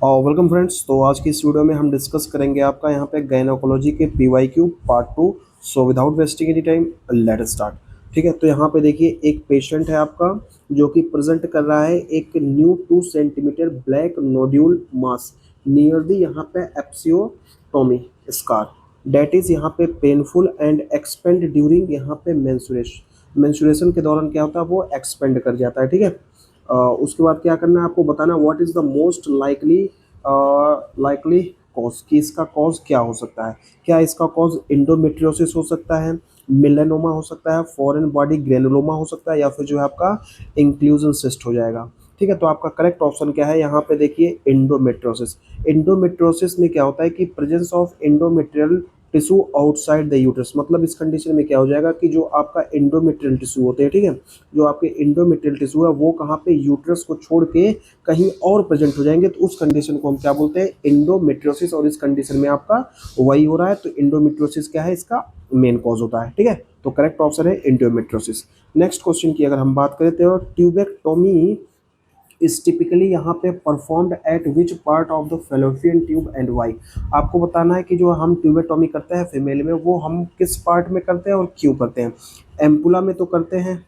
Welcome friends. तो आज की इस वीडियो में हम डिस्कस करेंगे आपका यहाँ पे गायनोकोलॉजी के PYQ part 2। So without wasting any time let start. ठीक है, तो यहाँ पे देखिए एक पेशेंट है आपका जो कि प्रेजेंट कर रहा है एक new 2 centimetre black nodule mass near the यहाँ पे एप्सियोटोमी स्कार डेट इज यहाँ पे पेनफुल एंड एक्सपेंड ड्यूरिंग यहाँ पे मेंस्ट्रुएशन के दौरान क्या होता है वो एक्सपेंड कर जाता है। ठीक है, उसके बाद क्या करना है आपको बताना what is the most likely cause कि इसका कॉज क्या हो सकता है। क्या इसका कॉज इंडोमेट्रियोसिस हो सकता है, मिलेनोमा हो सकता है, फॉरेन बॉडी ग्रेनुलोमा हो सकता है, या फिर जो है आपका इंक्लूजन सिस्ट हो जाएगा। ठीक है, तो आपका करेक्ट ऑप्शन क्या है यहाँ पे देखिए इंडोमेट्रियोसिस। इंडोमेट्रियोसिस में क्या होता है कि presence of endometrial tissue outside the uterus, मतलब इस कंडीशन में क्या हो जाएगा कि जो आपका इंडोमेट्रियल टिश्यू होते हैं, ठीक है, जो आपके इंडोमेट्रियल टिश्यू है वो कहाँ पे यूट्रस को छोड़ के कहीं और प्रेजेंट हो जाएंगे, तो उस कंडीशन को हम क्या बोलते हैं इंडोमेट्रियोसिस। और इस कंडीशन में आपका वही हो रहा है, तो इंडोमेट्रियोसिस क्या है इसका मेन कॉज होता है। ठीक है, तो करेक्ट ऑप्शन है इंडोमेट्रियोसिस। नेक्स्ट क्वेश्चन की अगर हम बात करें तो ट्यूबेक्टोमी इज टिपिकली यहाँ पे performed at which part of the fallopian tube and why. आपको बताना है कि जो हम ट्यूबेटोमी करते हैं फीमेल में वो हम किस पार्ट में करते हैं और क्यों करते हैं। एम्पुला में तो करते हैं,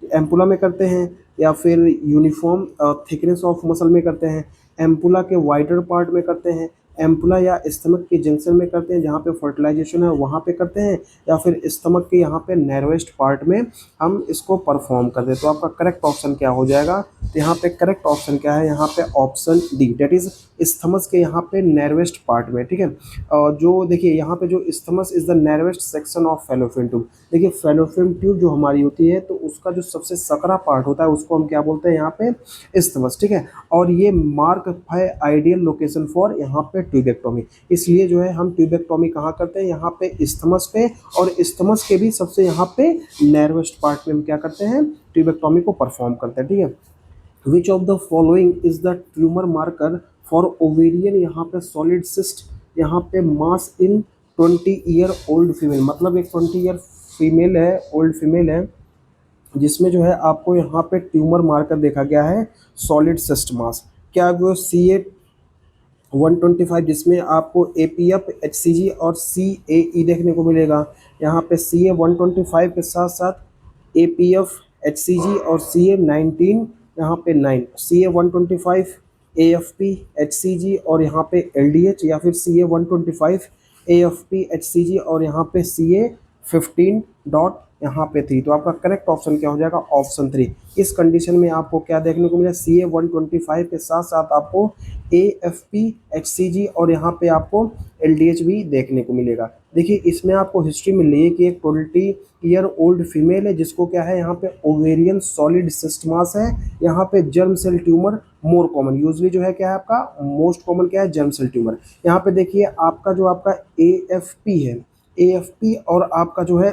एम्पुला में करते हैं, या फिर यूनिफॉर्म थिकनेस ऑफ मसल में करते हैं, एम्पुला के वाइडर पार्ट में करते हैं, एम्पुला या स्टमक के जंक्शन में करते हैं जहाँ पे फर्टिलाइजेशन है वहाँ पे करते हैं, या फिर स्टमक के यहाँ पे नैरोएस्ट पार्ट में हम इसको परफॉर्म करते हैं। तो आपका करेक्ट ऑप्शन क्या हो जाएगा, तो यहाँ पे करेक्ट ऑप्शन क्या है, यहाँ पे option D that is isthmus के यहाँ पे नैरोएस्ट पार्ट में। ठीक है, जो देखिए यहाँ पे जो isthmus is the narrowest section of fallopian tube. देखिए फेलोपियन ट्यूब जो हमारी होती है तो उसका जो सबसे सकरा पार्ट होता है उसको हम क्या बोलते हैं यहाँ पे स्थमस। ठीक है, और ये मार्क है आइडियल लोकेशन फॉर यहाँ पे ट्यूबेक्टोमी, इसलिए जो है हम ट्यूबेक्टोमी कहाँ करते हैं यहाँ पे स्थमस पे, और स्थमस के भी सबसे यहाँ पे नैरोएस्ट पार्ट में हम क्या करते हैं ट्यूबेक्टोमी को परफॉर्म करते हैं। ठीक है, विच of the following is the tumour marker for ovarian यहाँ पे सॉलिड सिस्ट यहाँ पे मास इन 20 ईयर ओल्ड फीमेल, मतलब एक 20 ईयर फीमेल है, ओल्ड फीमेल है, जिसमें जो है आपको यहाँ पे ट्यूमर मार्कर देखा गया है सॉलिड सिस्ट मास। क्या वो CA 125 जिसमें आपको APF HCG और CAE देखने को मिलेगा। यहाँ पे CA 125 के साथ साथ APF HCG और CA 19 यहाँ पे 9, CA 125 AFP HCG और यहाँ पे LDH, या फिर CA 125 AFP HCG और यहाँ पे CA 15 डॉट यहाँ पे 3। तो आपका करेक्ट ऑप्शन क्या हो जाएगा ऑप्शन 3। इस कंडीशन में आपको क्या देखने को मिला CA 125 के साथ साथ आपको AFP HCG और यहाँ पे आपको LDH भी देखने को मिलेगा। देखिए इसमें आपको हिस्ट्री मिल रही है कि एक 20 ईयर ओल्ड फीमेल है जिसको क्या है यहाँ पे ओवेरियन सॉलिड सिस्ट मास है, यहाँ पे germ cell tumour more common, usually जो है क्या है आपका मोस्ट कॉमन क्या है जर्म सेल ट्यूमर। यहाँ पे देखिए आपका जो आपका AFP है, AFP और आपका जो है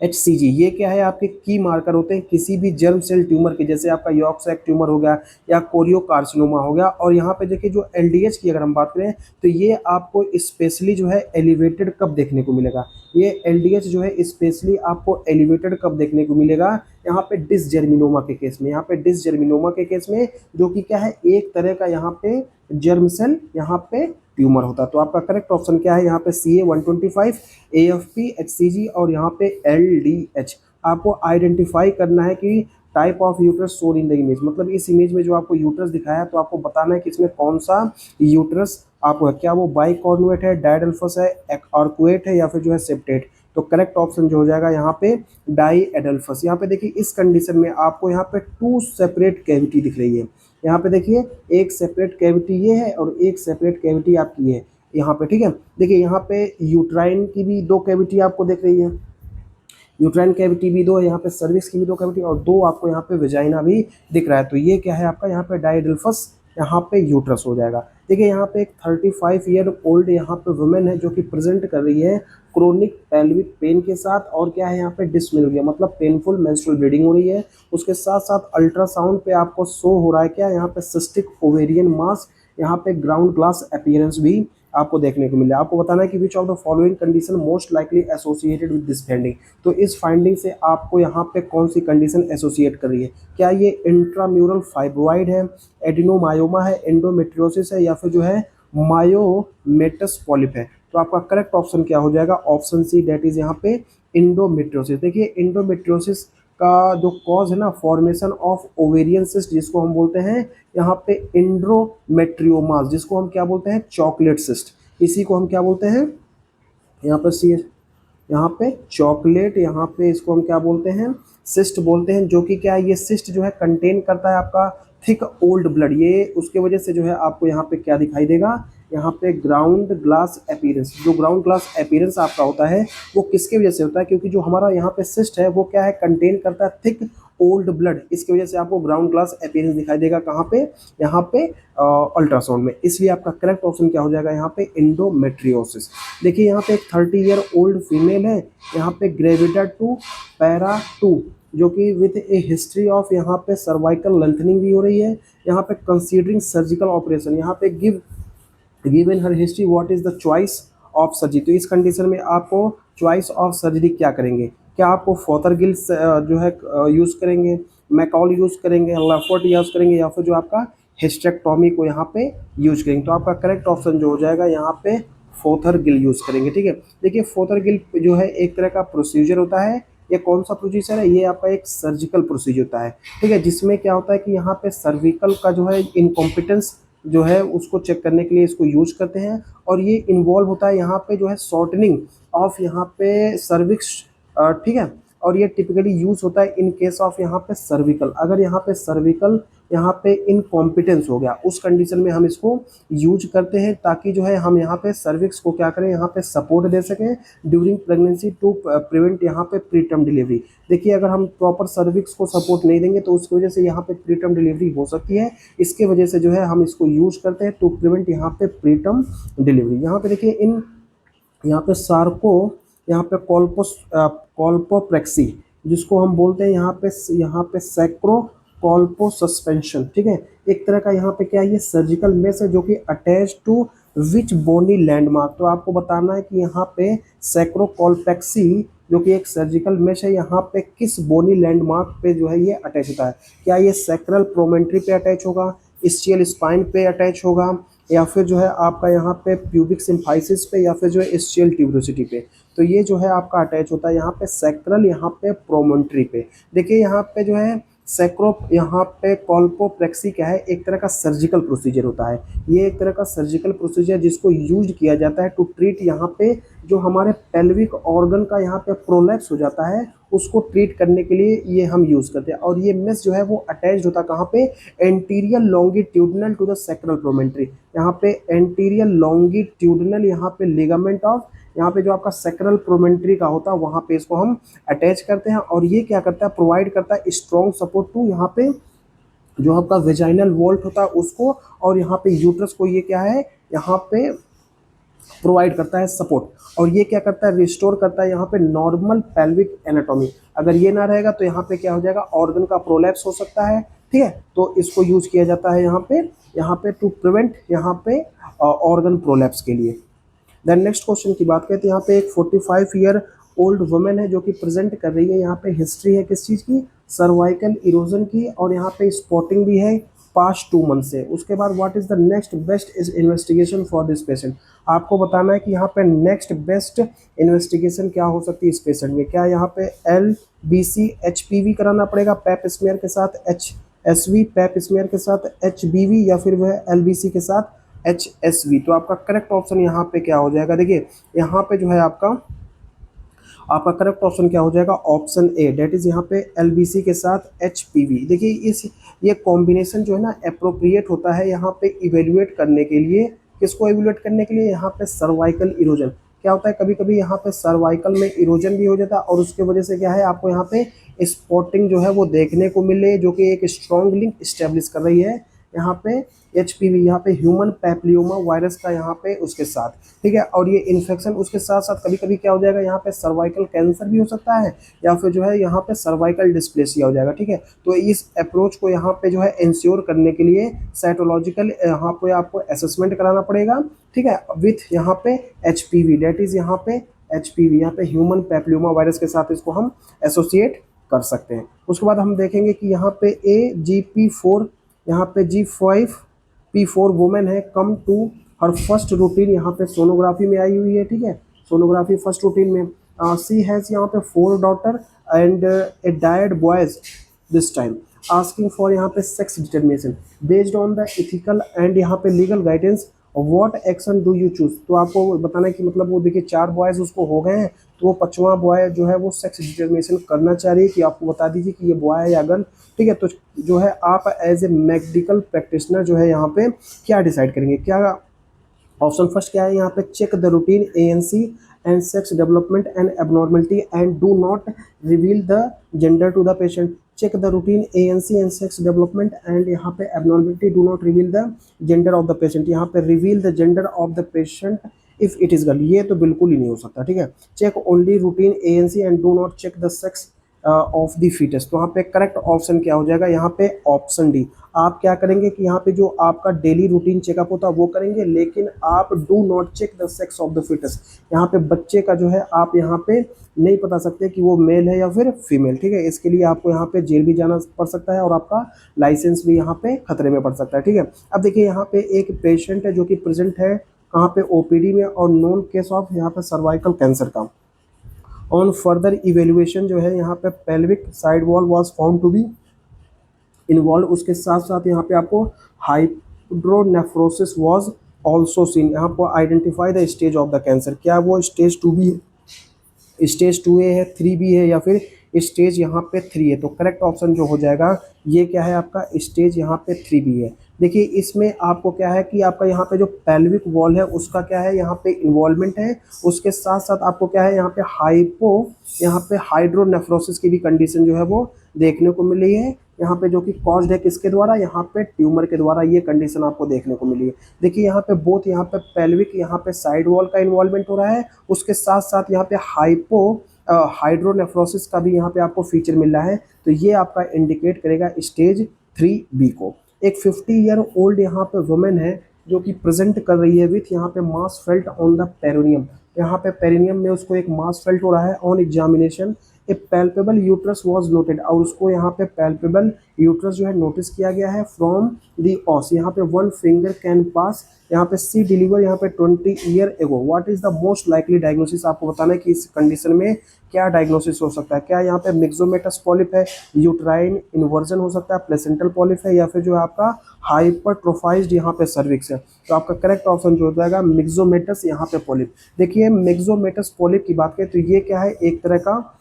HCG ये क्या है आपके की मार्कर होते हैं किसी भी जर्म सेल ट्यूमर के, जैसे आपका यॉर्क सैक ट्यूमर हो गया या कोरियोकार्सिनोमा हो गया। और यहाँ पे देखिए जो LDH की अगर हम बात करें तो ये आपको स्पेशली जो है एलिवेटेड कब देखने को मिलेगा, ये LDH जो है स्पेशली आपको एलिवेटेड कब देखने को मिलेगा यहाँ पे डिसजर्मिनोमा के केस में। यहाँ पे डिसजर्मिनोमा के केस में जो कि क्या है एक तरह का यहाँ पे जर्म सेल यहाँ पे ट्यूमर होता है। तो आपका करेक्ट ऑप्शन क्या है यहाँ पे CA 125 AFP HCG और यहाँ पे LDH। आपको आइडेंटिफाई करना है कि type of uterus shown in the image, मतलब इस इमेज में जो आपको यूट्रस दिखाया है तो आपको बताना है कि इसमें कौन सा यूट्रस आपको है, क्या वो बाइकॉर्नुएट है, डायडेल्फस है, आर्कुएट है, या फिर जो है सेप्टेट। तो करेक्ट ऑप्शन जो हो जाएगा यहाँ पे डाई एडल्फस। यहाँ पे देखिए इस कंडीशन में आपको यहाँ पे 2 सेपरेट कैविटी दिख रही है। यहाँ पे देखिए एक सेपरेट कैविटी ये है और एक सेपरेट कैविटी आपकी है यहाँ पे। ठीक है, देखिए यहाँ पे यूट्राइन की भी 2 कैविटी आपको दिख रही है, यूट्राइन कैविटी भी 2 है, यहाँ पे सर्विक्स की भी 2 कैविटी और 2 आपको यहाँ पे वेजाइना भी दिख रहा है। तो ये क्या है आपका यहाँ पे डायडेल्फस यहाँ पे यूट्रस हो जाएगा। देखिए यहाँ पे एक 35 ईयर ओल्ड यहाँ पे वुमेन है जो कि प्रेजेंट कर रही है क्रोनिक पेल्विक पेन के साथ, और क्या है यहाँ पे डिस्मेनोरिया मतलब पेनफुल मेंस्ट्रुअल ब्लीडिंग हो रही है। उसके साथ साथ अल्ट्रासाउंड पे आपको शो हो रहा है क्या यहाँ पे सिस्टिक ओवेरियन मास, यहाँ पे ग्राउंड ग्लास अपीयरेंस भी आपको देखने को मिले। आपको बताना है कि विच of the following condition most likely associated with this finding. तो इस फाइंडिंग से आपको यहाँ पे कौन सी कंडीशन एसोसिएट कर रही है, क्या ये इंट्राम्यूरल फाइब्रॉइड है, एडिनोमायोमा है, एंडोमेट्रियोसिस है, या फिर जो है मायोमेटस पॉलिप है। तो आपका करेक्ट ऑप्शन क्या हो जाएगा, ऑप्शन सी, डेट इज यहाँ पे इंडोमेट्रियोसिस। देखिए इंडोमेट्रियोसिस का जो कॉज है ना, फॉर्मेशन ऑफ ओवेरियन सिस्ट, जिसको हम बोलते हैं यहाँ पे इंड्रोमेट्रियोमास, जिसको हम क्या बोलते हैं, चॉकलेट सिस्ट। इसी को हम क्या बोलते हैं, यहाँ पर सी, यहाँ पे चॉकलेट, यहाँ पे इसको हम क्या बोलते हैं, सिस्ट बोलते हैं। जो कि क्या है, ये सिस्ट जो है कंटेन करता है आपका थिक ओल्ड ब्लड। ये उसके वजह से जो है आपको यहाँ पे क्या दिखाई देगा, यहाँ पे ग्राउंड ग्लास अपीयरेंस। जो ग्राउंड ग्लास अपीयरेंस आपका होता है वो किसके वजह से होता है, क्योंकि जो हमारा यहाँ पे सिस्ट है वो क्या है, कंटेन करता है थिक ओल्ड ब्लड। इसकी वजह से आपको ग्राउंड ग्लास अपीयरेंस दिखाई देगा कहाँ पे, यहाँ पे अल्ट्रासाउंड में। इसलिए आपका करेक्ट ऑप्शन क्या हो जाएगा, यहाँ पे इंडोमेट्रियोसिस। देखिए यहाँ पे एक 30 ईयर ओल्ड फीमेल है, यहाँ पे ग्रेविडा 2 पैरा 2, जो कि विथ ए हिस्ट्री ऑफ यहाँ पे सर्वाइकल लेंथनिंग भी हो रही है, यहाँ पे कंसीडरिंग सर्जिकल ऑपरेशन। यहाँ पे given her history what is the choice of surgery. तो इस कंडीशन में आपको चॉइस ऑफ सर्जरी क्या करेंगे, क्या आपको फोथरगिल जो है यूज़ करेंगे, मैकॉल यूज़ करेंगे, लेफर्ट यूज़ करेंगे, या फिर जो आपका हिस्टेक्टोमी को यहाँ पे यूज करेंगे। तो आपका करेक्ट ऑप्शन जो हो जाएगा यहाँ पे फोथरगिल यूज़ करेंगे। ठीक है, देखिए फोथरगिल जो है एक तरह का प्रोसीजर होता है। ये कौन सा प्रोसीजर है, ये आपका एक सर्जिकल प्रोसीजर होता है। ठीक है, जिसमें क्या होता है कि यहाँ पे सर्विकल का जो है इनकॉम्पिटेंस जो है उसको चेक करने के लिए इसको यूज करते हैं। और ये इन्वॉल्व होता है यहाँ पे जो है शॉर्टनिंग ऑफ यहाँ पे सर्विक्स। ठीक है, और ये टिपिकली यूज होता है इन केस ऑफ यहाँ पे सर्विकल। अगर यहाँ पे सर्विकल यहाँ पे इनकॉम्पिटेंस हो गया, उस कंडीशन में हम इसको यूज करते हैं, ताकि जो है हम यहाँ पे सर्विक्स को क्या करें, यहाँ पे सपोर्ट दे सकें ड्यूरिंग प्रेगनेंसी टू प्रिवेंट यहाँ पे प्रीटर्म डिलीवरी। देखिए अगर हम प्रॉपर सर्विक्स को सपोर्ट नहीं देंगे तो उसकी वजह से यहाँ पे प्रीटर्म डिलीवरी हो सकती है। इसके वजह से जो है हम इसको यूज करते हैं टू प्रिवेंट यहाँ पे प्रीटर्म डिलीवरी। यहाँ पे देखिए इन यहाँ पे सार्को, यहाँ पे कॉल्पोप्रेक्सी, जिसको हम बोलते हैं यहाँ पे सैक्रो कॉल्पो सस्पेंशन। ठीक है, एक तरह का यहाँ पे क्या है, ये सर्जिकल मेश है जो कि attach to which bony landmark. तो आपको बताना है कि यहाँ पे सैक्रोकॉल्पेक्सी जो कि एक सर्जिकल मेश है, यहाँ पे किस बोनी लैंडमार्क पे जो है ये अटैच होता है। क्या ये सैक्रल प्रोमेंट्री पे अटैच होगा, स्चियल स्पाइन पे अटैच होगा, या फिर जो है आपका यहाँ पे प्यूबिक सिम्फाइसिस पे, या फिर जो है स्चियल ट्यूबरोसिटी पे। तो ये जो है आपका अटैच होता है यहाँ पे सैक्रल, यहाँ पे प्रोमोन्ट्री पे। देखिए यहाँ पे जो है सैक्रो, यहाँ पे कॉल्पोप्लेक्सी क्या है, एक तरह का सर्जिकल प्रोसीजर होता है। ये एक तरह का सर्जिकल प्रोसीजर जिसको यूज किया जाता है टू ट्रीट यहाँ पे जो हमारे पेल्विक ऑर्गन का यहाँ पे प्रोलैप्स हो जाता है, उसको ट्रीट करने के लिए ये हम यूज़ करते हैं। और ये मेश जो है वो अटैच होता है कहाँ पे, anterior longitudinal to the sacral promontory. यहाँ पे एंटीरियर लॉन्गिट्यूडनल यहाँ पे लिगामेंट ऑफ यहाँ पे जो आपका सैक्रल प्रोमेंट्री का होता है वहाँ पे इसको हम अटैच करते हैं। और ये क्या करता है, प्रोवाइड करता है स्ट्रॉन्ग सपोर्ट टू यहाँ पे जो आपका वेजाइनल वॉल्ट होता है उसको, और यहाँ पे यूट्रस को ये क्या है, यहाँ पे प्रोवाइड करता है सपोर्ट। और ये क्या करता है, रिस्टोर करता है यहाँ पे नॉर्मल पेल्विक एनाटॉमी। अगर ये ना रहेगा तो यहाँ पे क्या हो जाएगा, ऑर्गन का प्रोलैप्स हो सकता है। ठीक है, तो इसको यूज किया जाता है यहाँ पे टू प्रिवेंट यहाँ पे ऑर्गन प्रोलैप्स के लिए। देन नेक्स्ट क्वेश्चन की बात करते हैं। यहाँ पे एक 45 ईयर ओल्ड वुमेन है जो कि प्रेजेंट कर रही है। यहाँ पे हिस्ट्री है किस चीज़ की, सर्वाइकल इरोजन की, और यहाँ पे स्पॉटिंग भी है पास्ट 2 मंथ से। उसके बाद what is the next best is investigation for this patient. आपको बताना है कि यहाँ पे नेक्स्ट बेस्ट इन्वेस्टिगेशन क्या हो सकती है इस पेशेंट में। क्या यहाँ पे LBC HPV कराना पड़ेगा पैप स्मेयर के साथ, HSV पैप स्मेयर के साथ, HBV, या फिर वह LBC के साथ HSV। तो आपका करेक्ट ऑप्शन यहाँ पे क्या हो जाएगा, देखिए यहाँ पे जो है आपका करेक्ट ऑप्शन क्या हो जाएगा, ऑप्शन ए, डेट इज यहाँ पे LBC के साथ HPV। देखिए ये कॉम्बिनेशन जो है ना अप्रोप्रिएट होता है यहाँ पे इवेल्युएट करने के लिए। किसको इवेल्युएट करने के लिए, यहाँ पे सर्वाइकल इरोजन। क्या होता है, कभी कभी यहाँ पे सर्वाइकल में इरोजन भी हो जाता है, और उसके वजह से क्या है आपको यहाँ पे स्पॉटिंग जो है वो देखने को मिले, जो कि एक स्ट्रॉन्ग लिंक इस्टेब्लिश कर रही है यहाँ पे HPV, यहाँ पे ह्यूमन पैपिलोमा वायरस का यहाँ पे उसके साथ, ठीक है। और ये इन्फेक्शन उसके साथ साथ कभी कभी क्या हो जाएगा, यहाँ पे सर्वाइकल कैंसर भी हो सकता है, या फिर जो है यहाँ पे सर्वाइकल डिस्प्लेसिया हो जाएगा, ठीक है। तो इस अप्रोच को यहाँ पे जो है इंश्योर करने के लिए साइटोलॉजिकल यहाँ पे आपको असेसमेंट कराना पड़ेगा, ठीक है, विथ यहाँ पे HPV, डेट इज यहाँ पे HPV, यहाँ पे ह्यूमन पैपिलोमा वायरस के साथ इसको हम एसोसिएट कर सकते हैं। उसके बाद हम देखेंगे कि यहाँ पे AGP4, यहाँ पे G5P4 वुमेन है, come to her first routine, यहाँ पे सोनोग्राफी में आई हुई है, ठीक है, सोनोग्राफी फर्स्ट रूटीन में। सी हैज़ यहाँ पे 4 daughter and a died boys this time, asking for यहाँ पे sex determination based on the ethical and यहाँ पे legal guidance, what action do you choose. तो आपको बताना है कि मतलब वो देखिए 4 बॉयज़ उसको हो गए हैं, तो वो 5वां बॉय जो है वो सेक्स डिटर्मिनेशन करना चाह रही है कि आपको बता दीजिए कि ये बॉय है या गर्ल, ठीक है। तो जो है आप एज ए मेडिकल प्रैक्टिशनर जो है यहाँ पे क्या डिसाइड करेंगे, क्या ऑप्शन फर्स्ट क्या है यहाँ पे, check the routine ANC and sex development and abnormality and do not reveal the gender to the patient, check the routine ANC and sex development and यहाँ पे abnormality do not reveal the gender of the patient, यहाँ पे reveal the gender of the patient if it is girl, ये तो बिल्कुल ही नहीं हो सकता, ठीक है। Check only routine ANC and do not check the sex of the foetus, तो यहाँ पे करेक्ट ऑप्शन क्या हो जाएगा, यहाँ पे ऑप्शन डी। आप क्या करेंगे कि यहाँ पे जो आपका डेली रूटीन चेकअप होता है वो करेंगे, लेकिन आप do not check the sex of the foetus, यहाँ पे बच्चे का जो है आप यहाँ पे नहीं बता सकते कि वो मेल है या फिर फीमेल, ठीक है। इसके लिए आपको यहाँ पे जेल भी जाना पड़ सकता है और आपका लाइसेंस भी यहाँ पे खतरे में पड़ सकता है, ठीक है। अब देखिए यहाँ पे एक पेशेंट है जो कि प्रेजेंट है कहाँ पे, OPD में, और नॉन केस ऑफ यहाँ पे सर्वाइकल कैंसर का। ऑन फर्दर इवेल्युएशन जो है यहाँ पे pelvic side wall was found to be involve, उसके साथ साथ यहाँ पे आपको हाइड्रोनेफ्रोसिस वाज ऑल्सो सीन, यहाँ पर identify the stage of the cancer, क्या वो स्टेज 2B है, स्टेज 2A है, 3B है, या फिर स्टेज यहाँ पे 3 है। तो करेक्ट ऑप्शन जो हो जाएगा ये क्या है, आपका स्टेज यहाँ पे 3B है। देखिए इसमें आपको क्या है कि आपका यहाँ पे जो पेल्विक वॉल है उसका क्या है यहाँ पे इन्वॉल्वमेंट है, उसके साथ साथ आपको क्या है यहाँ पे यहाँ पे हाइड्रोनेफ्रोसिस की भी कंडीशन जो है वो देखने को मिली है, यहाँ पे जो कि कॉज्ड है किसके द्वारा, यहाँ पे ट्यूमर के द्वारा, ये कंडीशन आपको देखने को मिली है। देखिए यहाँ पे बोथ यहाँ पे पेल्विक यहाँ पे साइड वॉल का इन्वॉल्वमेंट हो रहा है, उसके साथ साथ यहाँ पे हाइड्रोनेफ्रोसिस का भी यहाँ पे आपको फीचर मिल रहा है, तो ये आपका इंडिकेट करेगा स्टेज 3B को। एक 50 ईयर ओल्ड यहाँ पे वुमेन है जो कि प्रेजेंट कर रही है विथ यहाँ पे मास फेल्ट ऑन द पेरिनियम, यहाँ पे पेरिनियम में उसको एक मास फेल्ट हो रहा है। On examination A palpable uterus was noted, और उसको यहाँ पे पैल्पेबल यूट्रस जो है नोटिस किया गया है फ्रॉम दी ऑस, यहाँ पे 1 फिंगर कैन पास, यहाँ पे सी डिलीवर यहाँ पे 20 year ago. What is the most likely diagnosis, आपको बताना है कि इस कंडीशन में क्या डायग्नोसिस हो सकता है, क्या यहाँ पे मिक्सोमेटस पॉलिप है, यूट्राइन इन्वर्जन हो सकता है, प्लेसेंटल पॉलिप है, या फिर जो है आपका हाइपरट्रोफाइज्ड यहाँ पे सर्विक्स है। तो आपका करेक्ट ऑप्शन जो हो जाएगा मिक्सोमेटस यहाँ पे पॉलिप। देखिए मिक्सोमेटस पॉलिप की बात करें तो ये क्या है, एक तरह का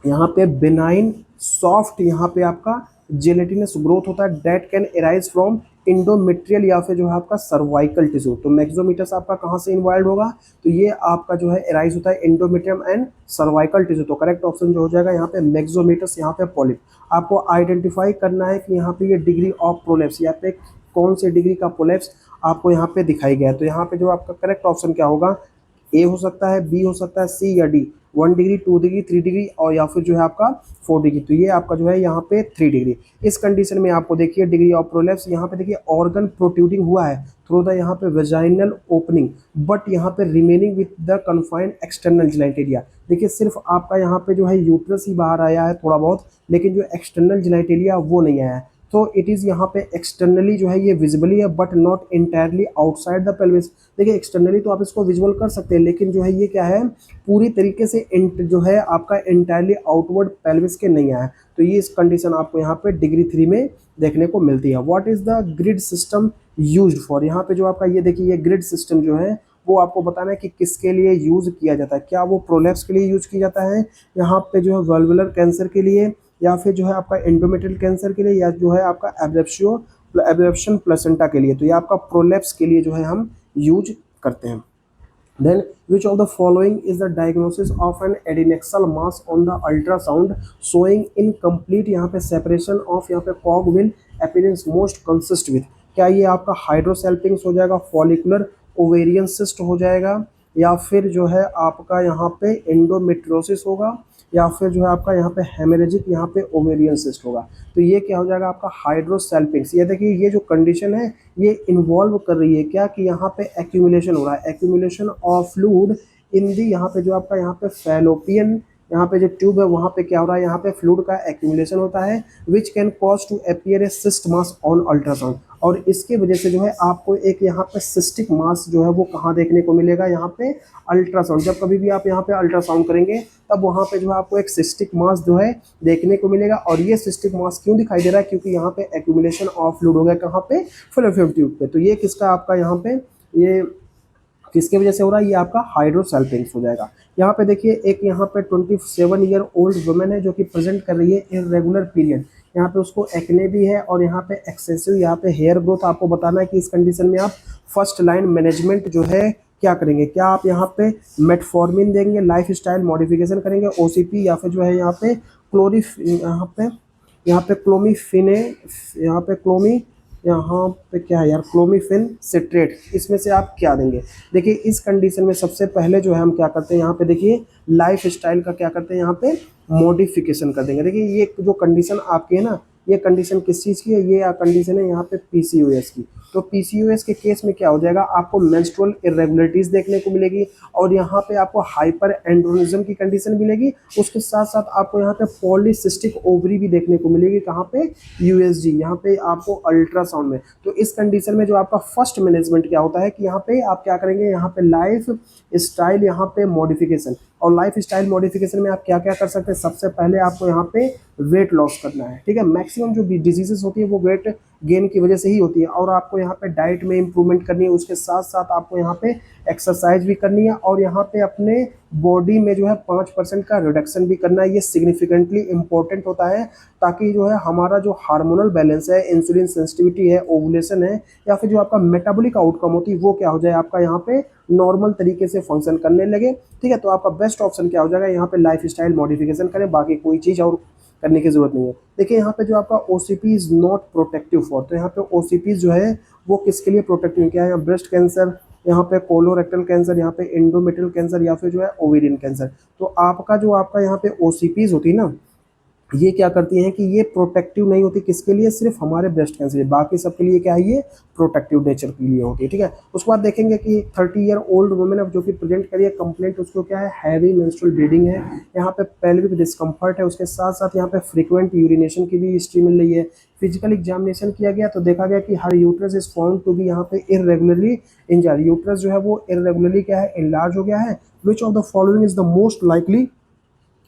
यहाँ पे बिनाइन सॉफ्ट यहाँ पे आपका जेलेटिनस ग्रोथ होता है, date can arise from endometrial या फिर जो है आपका सर्वाइकल टिश्यू। तो मैक्सोमीटस आपका कहाँ से इन्वॉल्व होगा, तो ये आपका जो है एराइज होता है इंडोमेट्रियम एंड सर्वाइकल टिश्यू। तो करेक्ट ऑप्शन जो हो जाएगा यहाँ पे मैक्सोमीटस यहाँ पे पॉलिप। आपको आइडेंटिफाई करना है कि यहाँ पे ये डिग्री ऑफ प्रोलेप्स या पे कौन से डिग्री का प्रोलेप्स आपको यहाँ पे दिखाई गया है। तो यहाँ पे जो आपका करेक्ट ऑप्शन क्या होगा, ए हो सकता है, बी हो सकता है, सी या डी, 1 डिग्री, 2 डिग्री, 3 डिग्री, और या फिर जो है आपका 4 डिग्री। तो ये आपका जो है यहाँ पे 3 डिग्री। इस कंडीशन में आपको देखिए डिग्री ऑफ प्रोलेप्स, यहाँ पे देखिए ऑर्गन प्रोट्रूडिंग हुआ है थ्रू द यहाँ पे वेजाइनल ओपनिंग, बट यहाँ पे remaining with the confined external genitalia. देखिए सिर्फ आपका यहाँ पे जो है यूट्रस ही बाहर आया है थोड़ा बहुत, लेकिन जो एक्सटर्नल जिनाइटेलिया वो नहीं आया है। तो इट इज़ यहाँ पे एक्सटर्नली जो है ये विजिबली है, but not entirely outside the pelvis. देखिए एक्सटर्नली तो आप इसको विजुअल कर सकते हैं, लेकिन जो है ये क्या है, पूरी तरीके से जो है आपका इंटायरली आउटवर्ड पेल्विस के नहीं आया है। तो ये इस कंडीशन आपको यहाँ पे डिग्री 3 में देखने को मिलती है। What is the grid system used for, यहाँ पे जो आपका ये देखिए ये ग्रिड सिस्टम जो है वो आपको बताना है कि किसके लिए यूज़ किया जाता है। क्या वो प्रोलेप्स के लिए यूज़ किया जाता है, यहाँ पे जो है वल्वुलर कैंसर के लिए, या फिर जो है आपका एंडोमेट्रियल कैंसर के लिए, या जो है आपका एब्रेप्शन प्लेसेंटा के लिए। तो ये आपका प्रोलेप्स के लिए जो है हम यूज करते हैं। Then which of the following is the diagnosis of an adnexal mass on the ultrasound showing incomplete यहाँ पे separation of यहाँ पे cog will appearance most consist with? क्या ये आपका हाइड्रोसेल्पिंग्स हो जाएगा, फॉलिकुलर ओवेरियन सिस्ट हो जाएगा, या फिर जो है आपका यहाँ पे एंडोमेट्रियोसिस होगा, या फिर जो है आपका यहाँ पे हेमरेजिक यहाँ पे ओवेरियन सिस्ट होगा? तो ये क्या हो जाएगा आपका हाइड्रोसेल्पिंग्स। ये देखिए ये जो कंडीशन है ये इन्वॉल्व कर रही है क्या कि यहाँ पे एक्यूमुलेशन हो रहा है, एक्यूमुलेशन ऑफ फ्लूइड इन दी यहाँ पे जो आपका यहाँ पे फैलोपियन यहाँ पे जो ट्यूब है वहाँ पे क्या हो रहा है, यहाँ पे फ्लूइड का एक्यूमुलेशन होता है which can cause to appear a cyst mass on ultrasound. और इसके वजह से जो है आपको एक यहाँ पे सिस्टिक मास जो है वो कहाँ देखने को मिलेगा, यहाँ पे अल्ट्रासाउंड। जब कभी भी आप यहाँ पे अल्ट्रासाउंड करेंगे तब वहाँ पे जो है आपको एक सिस्टिक मास जो है देखने को मिलेगा। और ये सिस्टिक मास क्यों दिखाई दे रहा है, क्योंकि यहाँ पे एक्यूमुलेशन ऑफ फ्लूइड हो गया कहाँ पे, फैलोपियन ट्यूब पे। तो ये किसका आपका यहाँ पे ये किसके वजह से हो रहा है, ये आपका हाइड्रोसेल्पिंग्स हो जाएगा। यहाँ पे देखिए एक यहाँ पे 27 ईयर ओल्ड वुमेन है जो कि प्रेजेंट कर रही है इरेगुलर पीरियड। यहाँ पे उसको एक्ने भी है और यहाँ पे एक्सेसिव यहाँ पे हेयर ग्रोथ। आपको बताना है कि इस कंडीशन में आप फर्स्ट लाइन मैनेजमेंट जो है क्या करेंगे, क्या आप यहाँ पे मेटफॉर्मिन देंगे, लाइफ स्टाइल मॉडिफिकेशन करेंगे, ओसीपी, या फिर जो है यहाँ पे यहाँ पे क्लोमीफिने यहाँ पे क्लोमी यहाँ पे क्या है यार, क्लोमीफिन सिट्रेट, इसमें से आप क्या देंगे? देखिए इस कंडीशन में सबसे पहले जो है हम क्या करते हैं, यहाँ पे देखिए लाइफ स्टाइल का क्या करते हैं, यहाँ पे मॉडिफिकेशन कर देंगे। देखिए ये जो कंडीशन आपकी है ना, ये कंडीशन किस चीज़ की है, ये कंडीशन है यहाँ पे पीसीओएस की। तो पीसीओएस के केस में क्या हो जाएगा, आपको मेंस्ट्रुअल इरेगुलरिटीज देखने को मिलेगी और यहाँ पे आपको हाइपर एंड्रोनिज्म की कंडीशन मिलेगी। उसके साथ साथ आपको यहाँ पे पॉलीसिस्टिक ओवरी भी देखने को मिलेगी, कहाँ पे, यूएसजी, यहाँ पे आपको अल्ट्रासाउंड में। तो इस कंडीशन में जो आपका फर्स्ट मैनेजमेंट क्या होता है कि यहाँ पे आप क्या करेंगे, यहाँ पे लाइफ स्टाइल यहाँ पे मॉडिफिकेशन। और लाइफ स्टाइल मॉडिफिकेशन में आप क्या क्या कर सकते हैं, सबसे पहले आपको यहाँ पे वेट लॉस करना है, ठीक है। मैक्सिमम जो डिजीजेस होती है वो वेट गेन की वजह से ही होती है। और आपको यहाँ पे डाइट में इंप्रूवमेंट करनी है, उसके साथ साथ आपको यहाँ पे एक्सरसाइज भी करनी है और यहाँ पे अपने बॉडी में जो है 5% का रिडक्शन भी करना है। ये सिग्निफिकेंटली इंपॉर्टेंट होता है ताकि जो है हमारा जो हार्मोनल बैलेंस है, इंसुलिन सेंसिटिविटी है, ओवुलेशन है, या फिर जो आपका मेटाबॉलिक आउटकम होती है वो क्या हो जाए, आपका यहाँ पे नॉर्मल तरीके से फंक्शन करने लगे, ठीक है। तो आपका बेस्ट ऑप्शन क्या हो जाएगा, यहाँ पे लाइफ स्टाइल मॉडिफिकेशन करें, बाकी कोई चीज़ और करने की जरूरत नहीं है। देखिए यहाँ पे जो आपका OCP is not protective for, तो यहाँ पे ओसीपी जो है वो किसके लिए प्रोटेक्टिव, क्या है, यहाँ ब्रेस्ट कैंसर, यहाँ पे कोलोरेक्टल कैंसर, यहाँ पे एंडोमेट्रियल कैंसर, या फिर जो है ओवेरियन कैंसर। तो आपका जो आपका यहाँ पे ओसीपीज होती है ना, ये क्या करती हैं कि ये प्रोटेक्टिव नहीं होती, किसके लिए, सिर्फ हमारे ब्रेस्ट कैंसर, बाकी सबके लिए क्या है, ये प्रोटेक्टिव नेचर के लिए होती है, ठीक है। उसके बाद देखेंगे कि 30 ईयर ओल्ड वुमेन अब जो कि प्रेजेंट करिए कंप्लेंट, उसको क्या है, हैवी मेंस्ट्रुअल ब्लीडिंग है, यहाँ पे पेल्विक डिस्कम्फर्ट है, उसके साथ साथ यहाँ पे फ्रीक्वेंट यूरिनेशन की भी हिस्ट्री मिल रही है। फिजिकल एग्जामिनेशन किया गया तो देखा गया कि हर uterus is found to be यहाँ पे इरेगुलरली इंजर्ड, यूट्रस जो है वो इरेगुलरली क्या है, इनलार्ज हो गया है। विच of the following is the most likely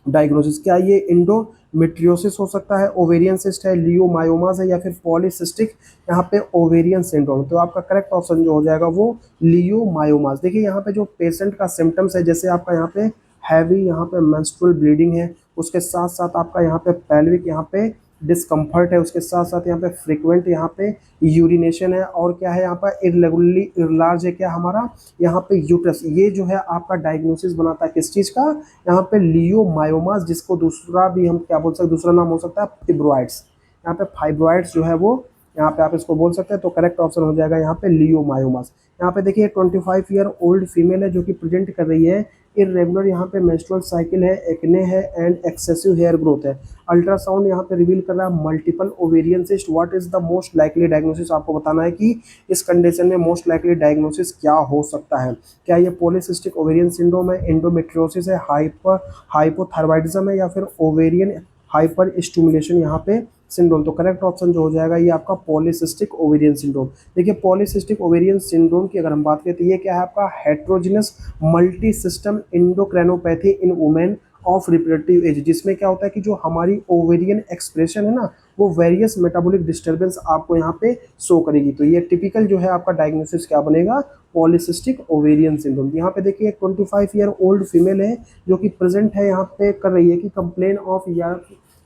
diagnosis, क्या ये इंडोमेट्रियोसिस हो सकता है, ओवेरियन सिस्ट है, लियोमायोमास है, या फिर पॉलीसिस्टिक यहाँ पे ओवेरियन सिंड्रोम? तो आपका करेक्ट ऑप्शन जो हो जाएगा वो लियोमायोमास। देखिए यहाँ पे जो पेशेंट का सिम्टम्स है, जैसे आपका यहाँ पे हैवी यहाँ पे मेंस्ट्रुअल ब्लीडिंग है, उसके साथ साथ आपका यहाँ पे पेल्विक यहाँ पे डिस्कम्फर्ट है, उसके साथ साथ यहाँ पे फ्रीक्वेंट यहाँ पे यूरिनेशन है, और क्या है यहाँ पर इरेगुलरली इरलार्ज है क्या हमारा यहाँ पे यूट्रस। ये जो है आपका डायग्नोसिस बनाता है किस चीज़ का, यहाँ पे लियोमायोमास, जिसको दूसरा भी हम क्या बोल सकते हैं, दूसरा नाम हो सकता है फाइब्रॉइड्स। यहाँ पे फाइब्रॉइड्स जो है वो यहाँ पे आप इसको बोल सकते हैं। तो करेक्ट ऑप्शन हो जाएगा यहाँ पे लियोमायोमास। यहाँ पे देखिए 25 ईयर ओल्ड फीमेल है जो कि प्रेजेंट कर रही है इरेगुलर यहाँ पे मेंस्ट्रुअल साइकिल है, एक्ने है एंड एक्सेसिव हेयर ग्रोथ है। अल्ट्रासाउंड यहाँ पे रिवील कर रहा है multiple ovarian cyst. What is the most likely diagnosis, आपको बताना है कि इस कंडीशन में मोस्ट लाइकली डायग्नोसिस क्या हो सकता है। क्या ये पॉलीसिस्टिक ओवेरियन सिंड्रोम है, एंडोमेट्रियोसिस है, हाइपोथायरॉइडिज्म है, या फिर ओवेरियन हाइपर स्टिमुलेशन यहाँ पे सिंड्रोम? तो करेक्ट ऑप्शन जो हो जाएगा ये आपका पॉलीसिस्टिक ओवेरियन सिंड्रोम। देखिए पॉलीसिस्टिक ओवेरियन सिंड्रोम की अगर हम बात करें तो ये क्या है, आपका heterogenous multi system endocrinopathy in women of reproductive age, जिसमें क्या होता है कि जो हमारी ओवेरियन एक्सप्रेशन है ना, वो वेरियस मेटाबॉलिक डिस्टर्बेंस आपको यहाँ पे शो करेगी। तो ये टिपिकल जो है आपका डायग्नोसिस क्या बनेगा, पॉलीसिस्टिक ओवेरियन सिंड्रोम। यहाँ पे देखिए 25 ईयर ओल्ड फीमेल है जो कि प्रेजेंट है, यहाँ पे कर रही है कि कंप्लेन ऑफ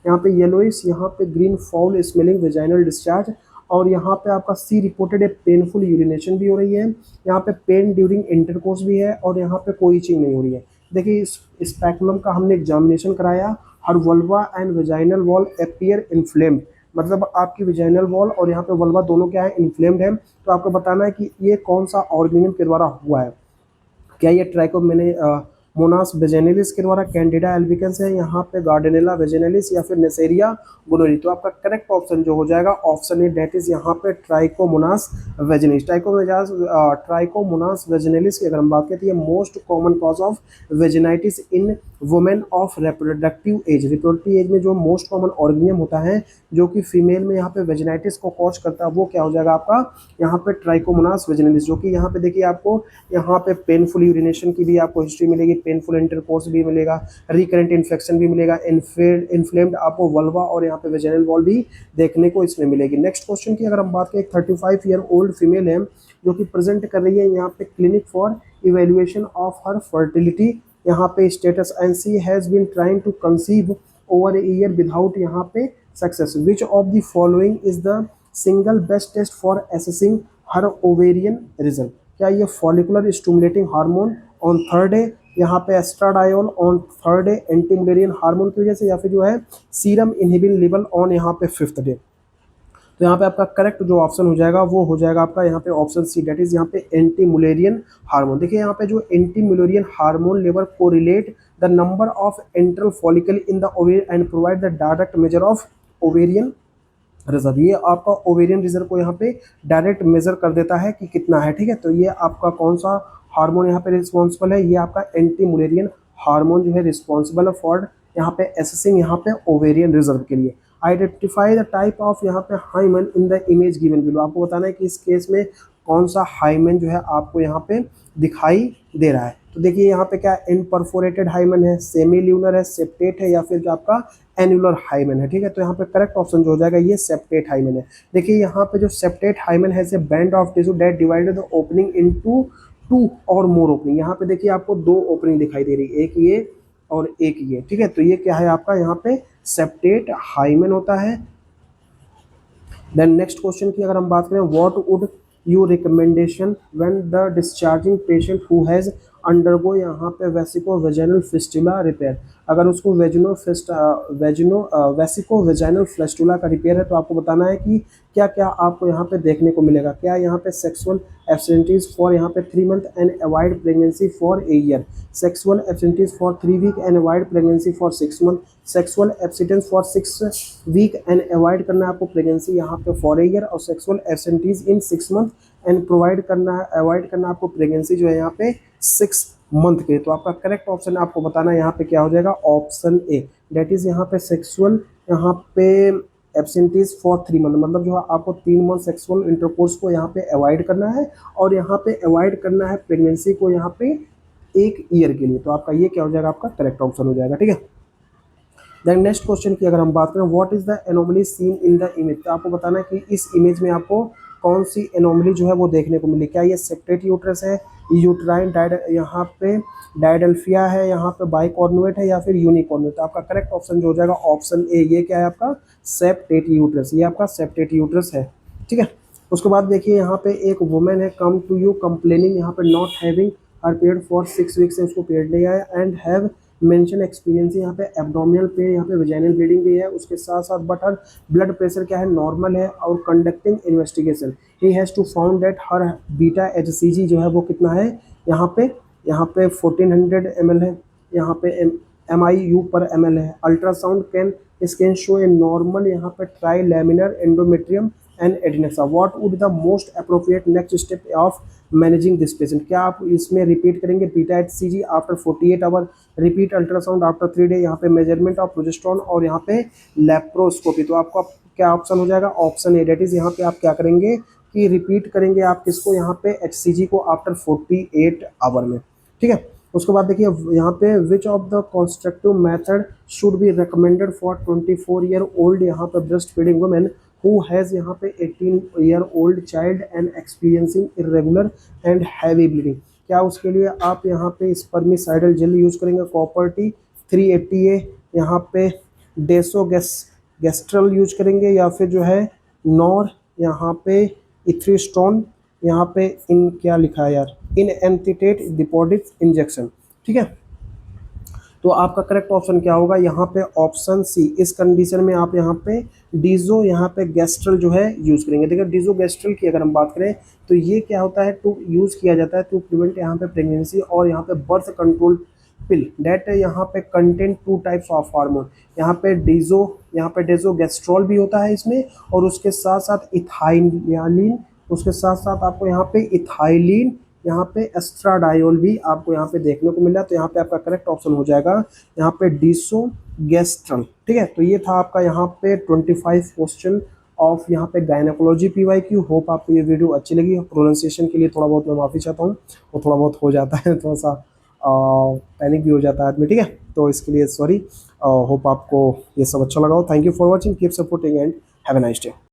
यहाँ पे येलोइश यहाँ पे green foul smelling vaginal discharge और यहाँ पे आपका सी रिपोर्टेड ए पेनफुल यूरिनेशन भी हो रही है, यहाँ पे पेन ड्यूरिंग इंटरकोर्स भी है, और यहाँ पे कोई चीज नहीं हो रही है। देखिए इस स्पेकुलम का हमने एग्जामिनेशन कराया, हर vulva and vaginal wall appear inflamed, मतलब आपकी वेजाइनल वॉल और यहाँ पे वल्वा दोनों क्या है, इन्फ्लेम्ड है। तो आपको बताना है कि ये कौन सा ऑर्गेनिज्म के द्वारा हुआ है। क्या ये ट्राइकोमेने मोनास वेजेनिलिस के द्वारा, कैंडिडा एल्बिकेंस है, यहाँ पे गार्डेनेला वेजेनिलिस, या फिर नेसेरिया गोनोरी। तो आपका करेक्ट ऑप्शन जो हो जाएगा ऑप्शन ए, डेट इज यहाँ पे ट्राइकोमोनास वेजेनिलिस। ट्राइकोमोनास वेजेनिलिस की अगर हम बात करते हैं, most common cause of vaginitis in women of reproductive as. Reproductive age में जो मोस्ट कॉमन ऑर्गेनिज्म होता है जो कि फीमेल में यहाँ पे वेजिनाइटिस को कॉज करता है, वो क्या हो जाएगा आपका यहाँ पे ट्राइकोमोनास वेजिनिलिस, जो कि यहाँ पे देखिए आपको यहाँ पे पेनफुल यूरिनेशन की भी आपको हिस्ट्री मिलेगी, पेनफुल इंटरकोर्स भी मिलेगा, रिकरेंट इन्फेक्शन भी मिलेगा, इन्फ्लेम्ड आपको वल्वा और यहाँ पे वेजाइनल वॉल भी देखने को इसमें मिलेगी। नेक्स्ट क्वेश्चन की अगर हम बात करें, 35 ईयर ओल्ड फीमेल है जो कि प्रेजेंट कर रही है यहाँ पे clinic for evaluation of her fertility, यहाँ पे status, and she has been trying to conceive over a year without यहाँ पे success. Which of the following is the single best test for assessing her ovarian result. क्या ये follicular stimulating hormone on third day, यहाँ पे oestradiol on third day anti Mullerian hormone की वजह से, या फिर जो है सीरम इनहिबिन लेवल ऑन यहाँ पे फिफ्थ डे। तो यहाँ पे आपका करेक्ट जो ऑप्शन हो जाएगा वो हो जाएगा आपका यहाँ पे ऑप्शन सी, डेट इज यहाँ पे एंटी मुलेरियन हार्मोन। देखिए यहाँ पे जो anti Mullerian hormone level correlate the number of enteral follicle in the ovarian and provide the direct measure of ovarian reserve. ये आपका ओवेरियन रिजर्व को यहाँ पे डायरेक्ट मेजर कर देता है कि कितना है, ठीक है। तो ये आपका कौन सा हार्मोन यहाँ पे रिस्पॉन्सिबल है, ये आपका एंटी मुलेरियन हार्मोन जो है रिस्पॉन्सिबल है फॉर यहाँ पे एसेसिंग यहाँ पे ओवेरियन रिजर्व के लिए। आइडेंटिफाई द टाइप ऑफ यहाँ पे hymen in the image given below. आपको बताना है कि इस केस में कौन सा हाइमन जो है आपको यहाँ पे दिखाई दे रहा है। तो देखिए यहाँ पे क्या इनपरफोरेटेड हाइमन है, सेमी ल्यूनर है, सेप्टेट है, या फिर जो आपका एनुलर हाइमन है, ठीक है। तो यहाँ पे करेक्ट ऑप्शन जो हो जाएगा ये सेप्टेट हाइमन है। देखिए यहाँ पे जो सेप्टेट हाइमन है से band of tissue that divided the opening into two और मोर ओपनिंग। यहाँ पे देखिए आपको दो ओपनिंग दिखाई दे रही है, एक ये और एक ये, ठीक है। तो ये क्या है आपका यहाँ पे सेप्टेट हाइमन होता है। देन नेक्स्ट क्वेश्चन की अगर हम बात करें, what would you recommendation when the discharging patient who has undergo यहाँ पे वेसिको वेजाइनल फिस्टुला रिपेयर। अगर उसको वेसिको वेजाइनल फिस्टुला का रिपेयर है तो आपको बताना है कि क्या क्या आपको यहाँ पे देखने को मिलेगा। क्या यहाँ पे सेक्सुअल एब्सेंटीज फॉर यहाँ पे 3 month and avoid pregnancy for a year, sexual abstinence for 3 week and avoid pregnancy for 6 month, sexual abstinence for 6 week and avoid करना है आपको प्रेगनेंसी यहाँ पे फॉर ए ईयर, और sexual abstinence in 6 month and provide करना है avoid करना आपको प्रेगनेंसी जो है यहाँ पे 6 मंथ के। तो आपका करेक्ट ऑप्शन आपको बताना है यहाँ पे क्या हो जाएगा ऑप्शन ए, डेट इज यहाँ पे सेक्सुअल यहाँ पे एब्सेंटीज फॉर 3 मंथ, मतलब जो है आपको 3 मंथ सेक्सुअल इंटरकोर्स को यहाँ पे अवॉइड करना है, और यहाँ पे अवॉइड करना है प्रेगनेंसी को यहाँ पे 1 ईयर के लिए। तो आपका ये क्या हो जाएगा आपका करेक्ट ऑप्शन हो जाएगा, ठीक है। देन नेक्स्ट क्वेश्चन की अगर हम बात करें, what is the anomaly seen in the image. तो आपको बताना है कि इस इमेज में आपको कौन सी एनोमली जो है वो देखने को मिली। क्या ये सेप्टेट यूट्रस है, यूट्राइन यहाँ पे डायडल्फिया है, यहाँ पे बाइकॉर्नुएट है, या फिर यूनिकॉर्नुएट। तो आपका करेक्ट ऑप्शन जो हो जाएगा ऑप्शन ए, ये क्या है आपका सेप्टेट यूट्रस, ये आपका सेप्टेट यूट्रस है, ठीक है। उसके बाद देखिए यहाँ पे एक वुमेन है कम टू यू कंप्लेनिंग यहाँ पे not having her period for 6 weeks से उसको पीरियड नहीं आया, एंड हैव मेंशन एक्सपीरियंस यहाँ पे एब्डोमिनल पेन, यहाँ पे वेजाइनल ब्लीडिंग भी है, उसके साथ साथ बट हर ब्लड प्रेशर क्या है नॉर्मल है, और conducting investigation he has to found that her beta HCG जो है वो कितना है यहाँ पे 1400 ml है, यहाँ पे MIU पर ml है। Ultrasound can show a normal यहाँ पे tri laminar endometrium and adnexa. What would the most appropriate next step of managing this patient. क्या आप इसमें रिपीट करेंगे beta HCG after 48 hour, repeat ultrasound after 3 day, यहाँ पे measurement of progesterone, और यहाँ पे लेप्रोस्कोपी। तो आपका क्या ऑप्शन हो जाएगा ऑप्शन ए, डेट इज यहाँ पे आप क्या करेंगे कि रिपीट करेंगे आप किसको यहाँ पे HCG को आफ्टर 48 आवर में, ठीक है। उसके बाद देखिए यहाँ पे विच of the constructive method should be recommended for 24 year old यहाँ पे breast feeding women who has यहाँ पे 18-year-old child and experiencing irregular and heavy bleeding। क्या उसके लिए आप यहाँ पे स्पर्मिसाइडल जेल यूज करेंगे, कॉपर टी 380A, यहाँ पे डेसोगेस्ट्रल यूज करेंगे, या फिर जो है नॉर यहाँ पे इथ्रीस्टोन, यहाँ पे इन क्या लिखा है यार, इन एंटीटेट डिपॉजिट इंजेक्शन। ठीक है, तो आपका करेक्ट ऑप्शन क्या होगा यहाँ पे, ऑप्शन सी। इस कंडीशन में आप यहाँ पे डीजो यहाँ पे गैस्ट्रल जो है यूज करेंगे। देखिए डीजो गैस्ट्रल की अगर हम बात करें तो ये क्या होता है, टू यूज किया जाता है टू प्रिवेंट यहाँ पे प्रेगनेंसी और यहाँ पे बर्थ कंट्रोल पिल डेट यहाँ पे content two types of hormone. यहाँ पे डीजो, यहाँ पे डेजो गैस्ट्रॉल भी होता है इसमें, और उसके साथ साथ इथाइलिन, उसके साथ साथ आपको यहाँ पे इथाइलिन, यहाँ पे एस्ट्राडायोल भी आपको यहाँ पे देखने को मिला। तो यहाँ पे आपका करेक्ट ऑप्शन हो जाएगा यहाँ पे डिसोगेस्ट्रल। ठीक है, तो ये था आपका यहाँ पे 25 क्वेश्चन ऑफ यहाँ पे गायनेकोलॉजी PYQ। होप आपको ये वीडियो अच्छी लगी। प्रोनाउंसिएशन के लिए थोड़ा बहुत मैं माफ़ी चाहता हूँ, वो थोड़ा बहुत हो जाता है, थोड़ा सा पैनिक भी हो जाता है आदमी। ठीक है, तो इसके लिए सॉरी। होप आपको ये सब अच्छा लगा हो। Thank you for watching, keep supporting and have a nice day.